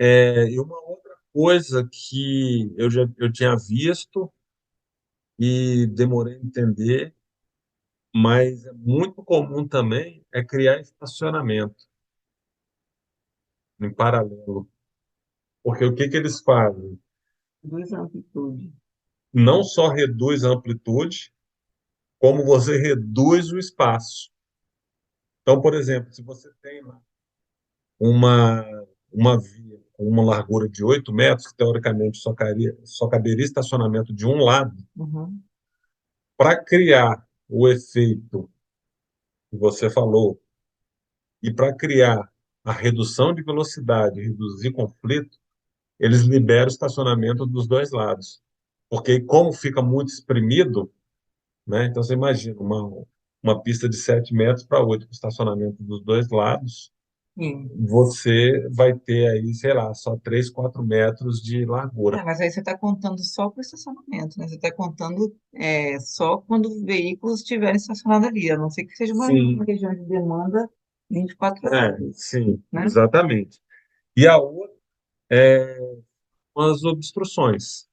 E uma outra coisa que eu tinha visto e demorei a entender, mas é muito comum também, é criar estacionamento em paralelo. Porque o que que eles fazem? Duas amplitude. Não só reduz a amplitude, como você reduz o espaço. Então, por exemplo, se você tem lá uma, uma via com uma largura de 8 metros, que teoricamente só caberia estacionamento de um lado, Uhum. para criar o efeito que você falou e para criar a redução de velocidade, reduzir conflito, eles liberam o estacionamento dos dois lados. Porque como fica muito espremido, né? Então você imagina uma pista de 7 metros para 8 com estacionamento dos dois lados, Sim. você vai ter aí, sei lá, só 3 4 metros de largura. Mas aí você está contando só para o estacionamento, né? Você está contando só quando os veículos estiverem estacionados ali, a não ser que seja uma Sim, região de demanda 24 horas, sim, né? exatamente. E a outra é as obstruções.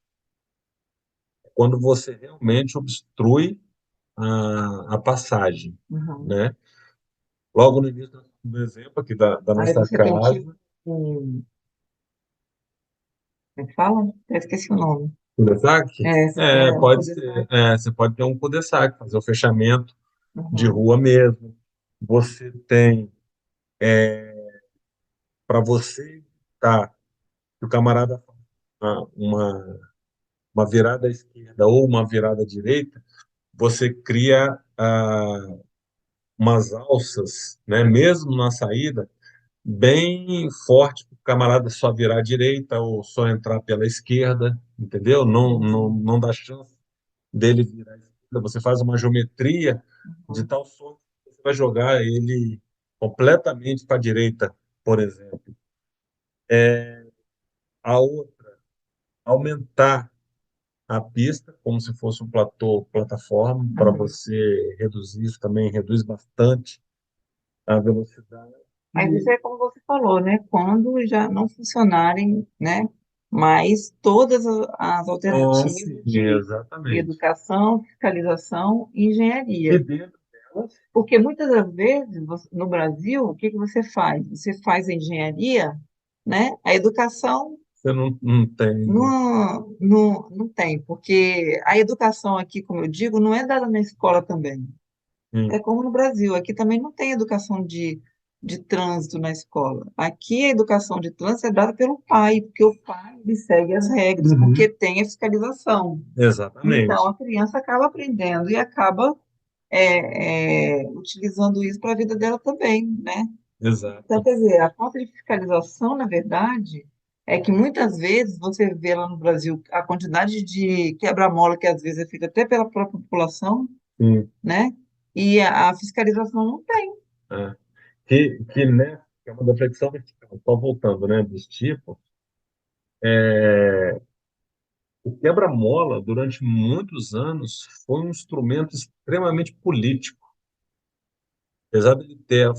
Quando você realmente obstrui a passagem, Uhum. né? Logo no início do exemplo aqui da Aí nossa você tem tipo, casa, como é que fala? Eu esqueci o nome. cul-de-sac, Você quer um pode cul-de-sac. ser, você pode ter um cul-de-sac, fazer o fechamento de Uhum. rua mesmo. Você tem, para você tá, que o camarada faça uma virada à esquerda ou uma virada à direita, você cria umas alças, né, mesmo na saída, bem forte para o camarada só virar à direita ou só entrar pela esquerda, entendeu? Não, não, Entendi. não dá chance dele virar à esquerda. Você faz uma geometria de Uhum. tal sorte que você vai jogar ele completamente para a direita, por exemplo. A outra, aumentar a pista como se fosse um platô, plataforma, para Uhum. você reduzir isso também, reduz bastante a velocidade. Mas isso é como você falou, né? Quando já não funcionarem, né? Mas todas as Sim, alternativas de exatamente. educação, fiscalização e E engenharia. dentro delas, Porque muitas das vezes, no Brasil, o que que você faz? Você faz a engenharia, né? A educação você não tem. não tem, porque a educação aqui, como eu digo, não é dada na escola também. É Hum, como no Brasil, aqui também não tem educação de trânsito na escola. Aqui a educação de trânsito é dada pelo pai, porque o pai ele segue as regras, porque uhum, tem a fiscalização. Então exatamente. a criança acaba aprendendo e acaba utilizando isso para a vida dela também, né? Então, Exato. quer dizer, a falta de fiscalização, na verdade, é que muitas vezes você vê lá no Brasil a quantidade de quebra-mola que às vezes é feita até pela própria população, Sim, né? E a fiscalização não tem. é. Né, que é uma deflexão vertical. Só voltando, né, dos tipos, o quebra-mola, durante muitos anos, foi um instrumento extremamente político. Apesar de ele ter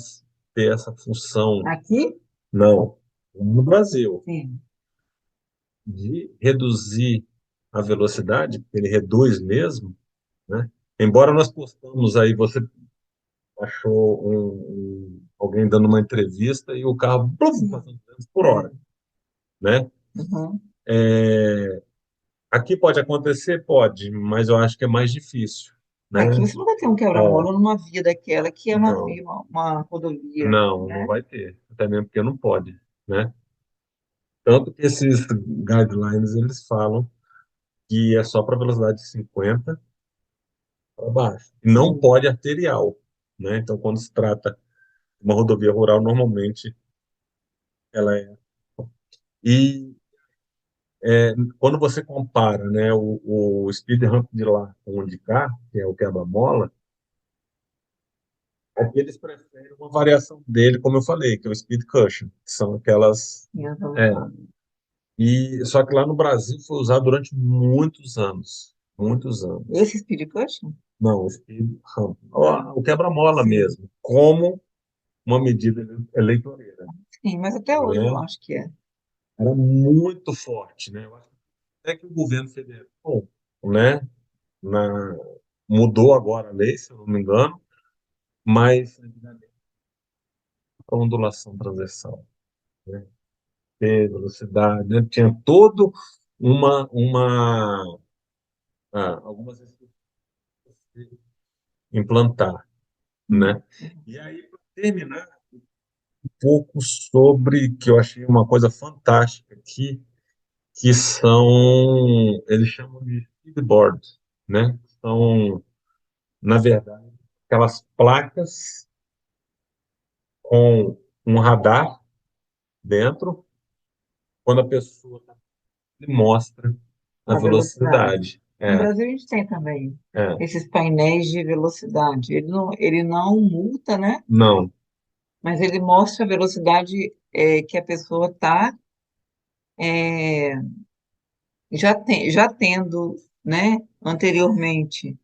essa função, Aqui, não, no Brasil, sim. de reduzir a velocidade, ele reduz mesmo, né? Embora nós postamos aí, você achou alguém dando uma entrevista e o carro plum, Sim. passando 200 por É. hora, né? Uhum. Aqui pode acontecer? Pode, mas eu acho que é mais difícil. Aqui né? você não vai ter um É, quebra-mola numa via daquela que é uma não, via, uma rodovia, não né? vai ter, até mesmo porque não pode, né? Tanto que esses guidelines, eles falam que é só para velocidade de 50 para baixo. E não Sim. pode arterial, né? Então, quando se trata de uma rodovia rural, normalmente ela é. E quando você compara, né, o speed ramp de lá com o de cá, que é o quebra-mola, aqui eles preferem uma variação dele, como eu falei, que é o speed cushion, que são aquelas. É, e só que lá no Brasil foi usado durante muitos anos, muitos anos. Esse Speed Cushion? Não, o speed ramp, o quebra-mola Sim. mesmo, como uma medida eleitoreira, Sim, mas até hoje eu né? acho que é. Era muito forte, né? Eu acho até que o governo federal, né, na, mudou agora a lei, se eu não me engano, mas a ondulação transversal, né? Ter velocidade, né? Tinha todo algumas restrições de implantar, Hum. né? E aí, para terminar, um pouco sobre que eu achei uma coisa fantástica aqui, que são, eles chamam de speedboards, né? São, na verdade, aquelas placas com um radar dentro, quando a pessoa mostra a A velocidade. velocidade. No Brasil a gente tem também É, esses painéis de velocidade. Ele não multa, né? não, Mas ele mostra a velocidade que a pessoa está já tendo, né, anteriormente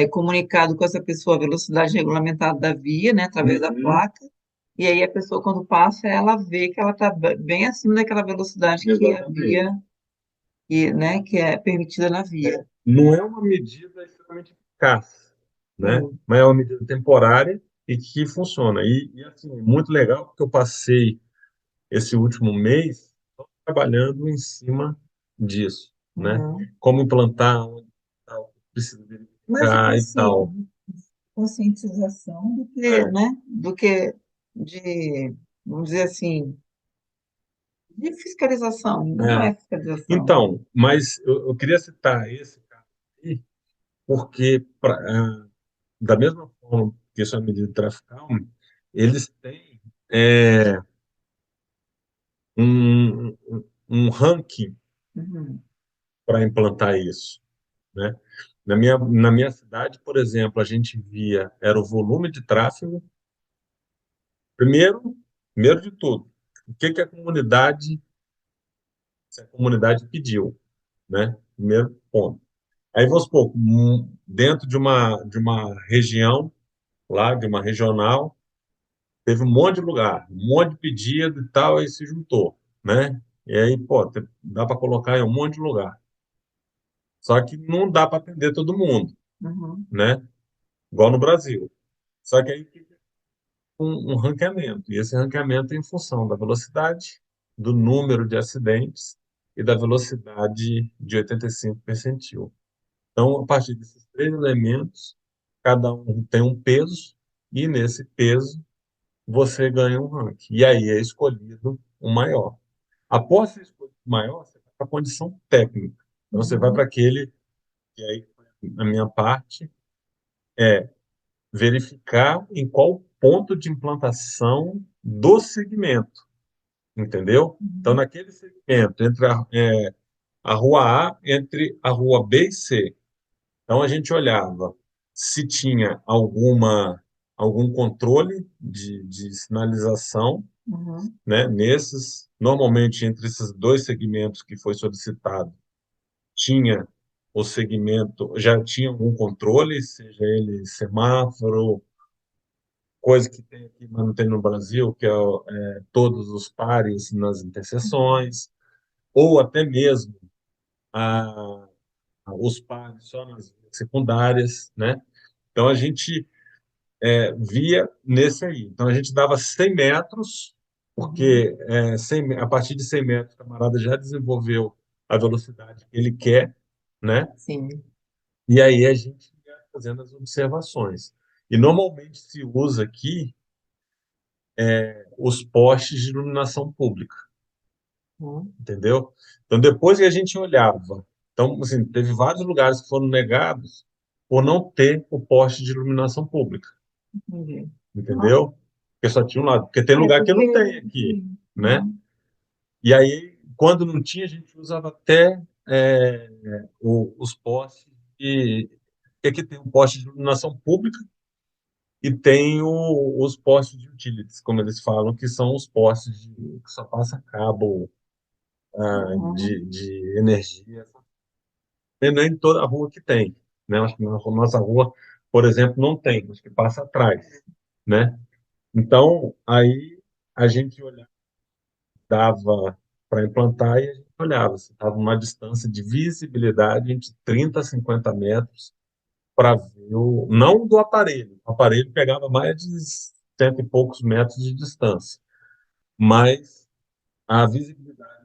comunicado com essa pessoa a velocidade regulamentada da via, né, através da placa. E aí a pessoa, quando passa, ela vê que ela está bem acima daquela velocidade que a exatamente. via, né, que é permitida na via. Não é uma medida extremamente eficaz, né? Sim. Mas é uma medida temporária e que funciona. E assim, muito legal, porque eu passei esse último mês trabalhando em cima disso, né? Uhum. Como implantar, onde tal, precisa Mais de verificar e tal. conscientização do que, É. né, do que de, vamos dizer assim, de fiscalização. Não É. é fiscalização. Então, mas eu queria citar esse caso aí, porque da mesma forma que isso é uma medida de tráfico calmo, eles têm é, um ranking Uhum. para implantar isso, né? Na minha cidade, por exemplo, a gente via, era o volume de tráfego, primeiro, primeiro de tudo, o que que se a comunidade pediu, né? Primeiro ponto. Aí, vamos supor, dentro de uma região, lá, de uma regional, teve um monte de lugar, um monte de pedido e tal, aí se juntou, né? E aí, pô, dá para colocar em um monte de lugar. Só que não dá para atender todo mundo, Uhum. né? Igual no Brasil. Só que aí fica um ranqueamento, e esse ranqueamento é em função da velocidade, do número de acidentes e da velocidade de 85 percentil. Então, a partir desses três elementos, cada um tem um peso, e nesse peso você ganha um ranking. E aí é escolhido o maior. Após ser escolhido o maior, você vai para a condição técnica. Então, você vai para Uhum. aquele, e aí, na minha parte, é verificar em qual ponto de implantação do segmento, entendeu? Então, Uhum. naquele segmento, entre a rua A, entre a rua B e C. Então, a gente olhava se tinha algum controle de sinalização, Uhum. né? Normalmente, entre esses dois segmentos que foi solicitado, tinha o segmento, já tinha algum controle, seja ele semáforo, coisa que tem aqui, mas não tem no Brasil, que é todos os pares nas interseções, ou até mesmo a, os pares só nas vias secundárias, né? Então, a gente via nesse aí. Então, a gente dava 100 metros, Uhum. porque 100 a partir de 100 metros, o camarada já desenvolveu a velocidade que ele quer, né? Sim. E aí a gente ia fazendo as observações. E normalmente se usa aqui os postes de iluminação pública, Uhum. entendeu? Então, depois que a gente olhava, então, assim, teve vários lugares que foram negados por não ter o poste de iluminação pública, Entendi. Ó, entendeu? Porque só tinha um lado, porque tem é lugar que porque. não tem aqui, Sim. né? Uhum. E aí, quando não tinha, a gente usava até os postes de... Porque aqui tem o poste de iluminação pública e tem os postes de utilities, como eles falam, que são os postes que só passa cabo Uhum. de energia. E nem toda a rua que tem, né? Acho que na nossa rua, por exemplo, não tem, acho que passa atrás, né? Então, aí a gente dava para implantar e a gente olhava, se estava numa distância de visibilidade entre 30 a 50 metros para ver não do aparelho, o aparelho pegava mais de cento e poucos metros de distância, mas a visibilidade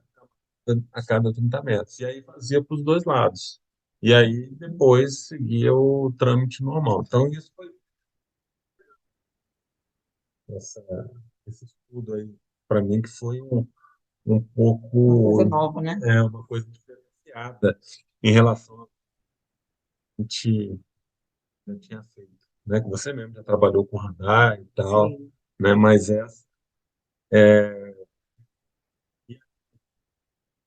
a cada 30 metros. E aí fazia para os dois lados. E aí depois seguia o trâmite normal. Então, isso foi essa, esse estudo aí, para mim, que foi um Uma coisa pouco nova, né? uma coisa diferenciada em relação ao que a gente já tinha feito. Né? Que você mesmo já trabalhou com radar e tal, Sim. né? Mas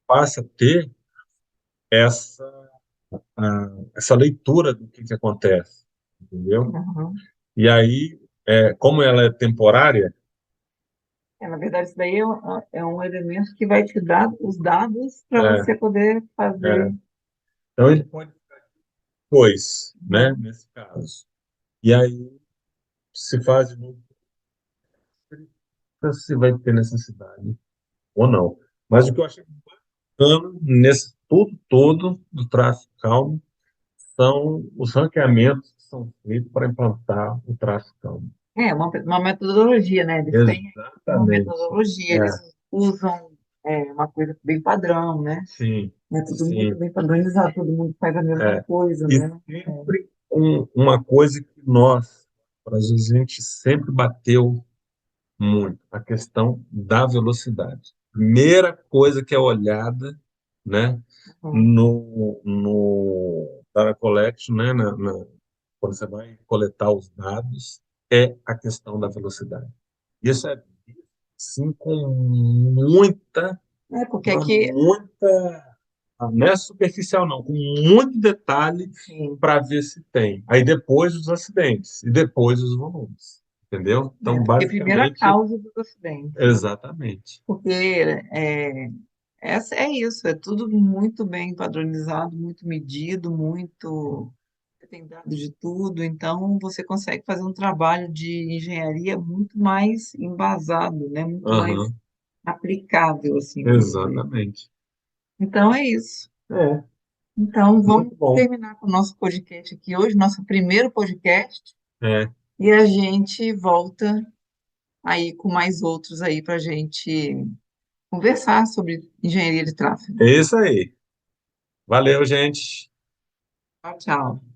passa a ter essa, essa leitura do que acontece, entendeu? Uhum. E aí, como ela é temporária, Na verdade, isso daí é um elemento que vai te dar os dados para é, você poder é, fazer. então ele pode depois, né? Uhum. Nesse caso. E aí se faz de novo se vai ter necessidade ou não. Mas o que eu achei bacana nesse tudo todo do tráfego calmo são os ranqueamentos que são feitos para implantar o tráfego calmo. É uma metodologia, né? Eles têm uma Exatamente. metodologia, eles É, usam uma coisa bem padrão, né? sim, É tudo muito sim. bem padronizado, todo mundo faz a mesma É. coisa, E né? sempre uma coisa que nós, a gente sempre bateu muito, a questão da velocidade. Primeira coisa que é olhada, né, Uhum. no data collection, né, quando você vai coletar os dados, é a questão da velocidade. Isso é sim com Porque aqui, muita, não é superficial não, com muito detalhe sim, para ver se tem. Aí depois os acidentes e depois os volumes, entendeu? Então, porque primeiro a basicamente, causa dos acidentes, né? exatamente. Porque é isso, é tudo muito bem padronizado, muito medido, muito. Você tem dados de tudo, então você consegue fazer um trabalho de engenharia muito mais embasado, né? Muito mais Aham, aplicável, assim, vamos dizer. exatamente. Então é isso. É, Então vamos muito bom. terminar com o nosso podcast aqui hoje, nosso primeiro podcast, É, e a gente volta aí com mais outros aí para a gente conversar sobre engenharia de tráfego. é isso aí. Valeu, gente. Tchau, tchau.